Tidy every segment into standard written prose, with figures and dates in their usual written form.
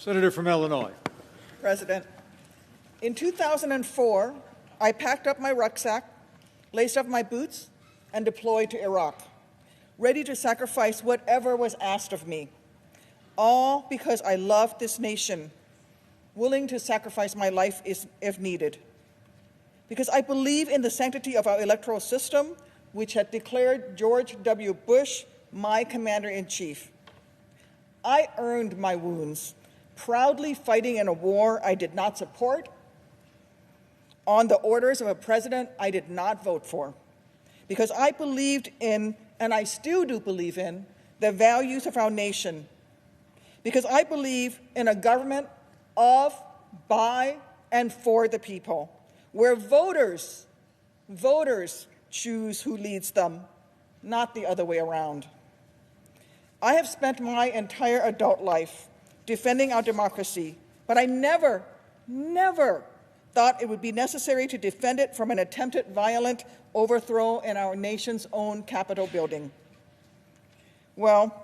Senator from Illinois. President, in 2004, I packed up my rucksack, laced up my boots, and deployed to Iraq, ready to sacrifice whatever was asked of me, all because I loved this nation, willing to sacrifice my life if needed. Because I believe in the sanctity of our electoral system, which had declared George W. Bush my commander-in-chief. I earned my wounds, proudly fighting in a war I did not support, on the orders of a president I did not vote for, because I believed in, and I still do believe in, the values of our nation, because I believe in a government of, by, and for the people, where voters choose who leads them, not the other way around. I have spent my entire adult life defending our democracy, but I never thought it would be necessary to defend it from an attempted violent overthrow in our nation's own Capitol building. Well,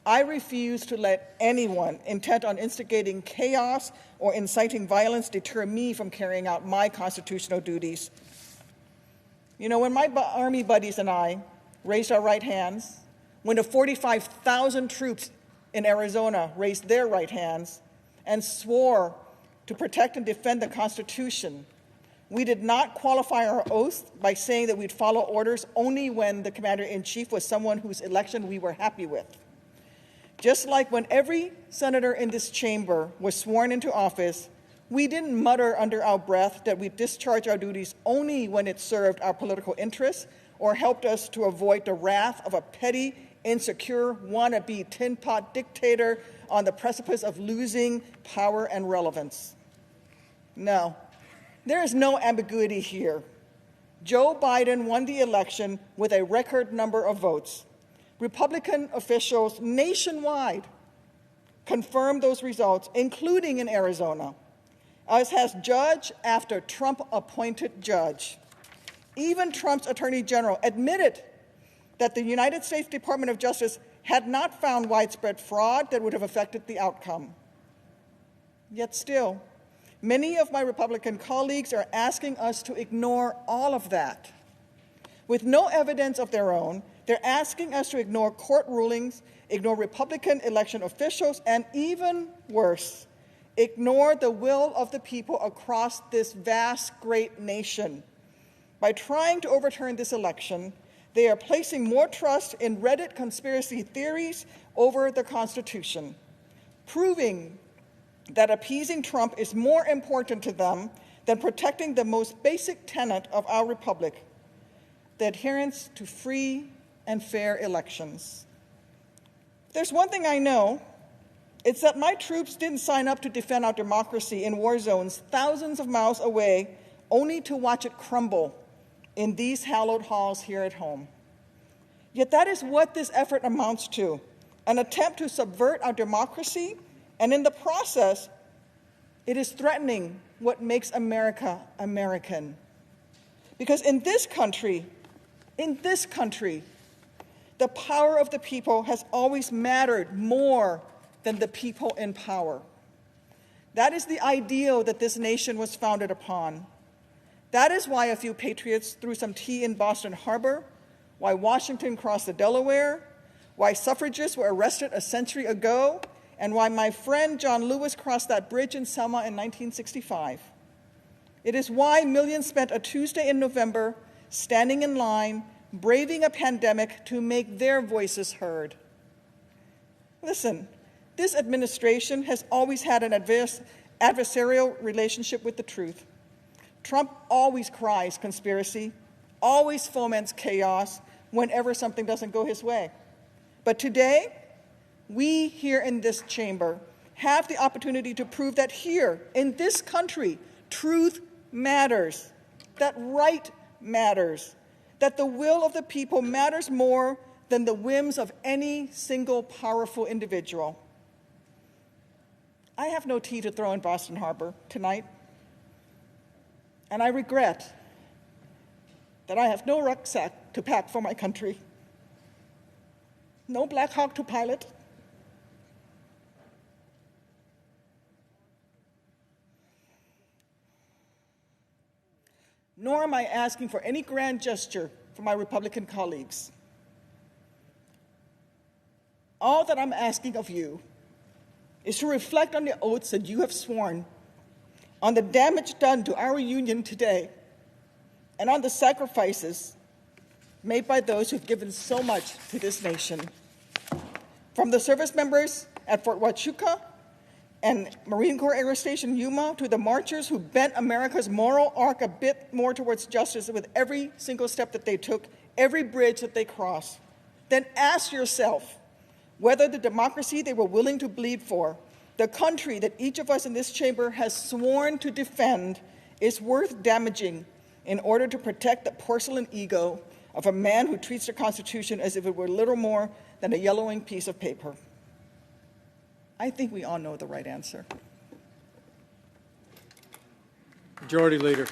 I refuse to let anyone intent on instigating chaos or inciting violence deter me from carrying out my constitutional duties. You know, when my Army buddies and I raised our right hands, when the 45,000 troops in Arizona raised their right hands and swore to protect and defend the Constitution, we did not qualify our oath by saying that we'd follow orders only when the commander-in-chief was someone whose election we were happy with. Just like when every senator in this chamber was sworn into office, we didn't mutter under our breath that we discharge our duties only when it served our political interests or helped us to avoid the wrath of a petty, insecure, wannabe tin pot dictator on the precipice of losing power and relevance. No, there is no ambiguity here. Joe Biden won the election with a record number of votes. Republican officials nationwide confirmed those results, including in Arizona, as has judge after Trump-appointed judge. Even Trump's Attorney General admitted that the United States Department of Justice had not found widespread fraud that would have affected the outcome. Yet still, many of my Republican colleagues are asking us to ignore all of that. With no evidence of their own, they're asking us to ignore court rulings, ignore Republican election officials, and even worse, ignore the will of the people across this vast, great nation. By trying to overturn this election, they are placing more trust in Reddit conspiracy theories over the Constitution, proving that appeasing Trump is more important to them than protecting the most basic tenet of our republic, the adherence to free and fair elections. There's one thing I know, it's that my troops didn't sign up to defend our democracy in war zones thousands of miles away only to watch it crumble in these hallowed halls here at home. Yet that is what this effort amounts to, an attempt to subvert our democracy, and in the process, it is threatening what makes America American. Because in this country, the power of the people has always mattered more than the people in power. That is the ideal that this nation was founded upon. That is why a few patriots threw some tea in Boston Harbor, why Washington crossed the Delaware, why suffragists were arrested a century ago, and why my friend John Lewis crossed that bridge in Selma in 1965. It is why millions spent a Tuesday in November standing in line, braving a pandemic to make their voices heard. Listen, this administration has always had an adversarial relationship with the truth. Trump always cries conspiracy, always foments chaos whenever something doesn't go his way. But today, we here in this chamber have the opportunity to prove that here, in this country, truth matters, that right matters, that the will of the people matters more than the whims of any single powerful individual. I have no tea to throw in Boston Harbor tonight, and I regret that I have no rucksack to pack for my country, no Black Hawk to pilot, nor am I asking for any grand gesture from my Republican colleagues. All that I'm asking of you is to reflect on the oaths that you have sworn, on the damage done to our union today, and on the sacrifices made by those who've given so much to this nation. From the service members at Fort Huachuca and Marine Corps Air Station Yuma to the marchers who bent America's moral arc a bit more towards justice with every single step that they took, every bridge that they crossed, then ask yourself whether the democracy they were willing to bleed for, the country that each of us in this chamber has sworn to defend, is worth damaging in order to protect the porcelain ego of a man who treats the Constitution as if it were little more than a yellowing piece of paper. I think we all know the right answer. Majority Leader.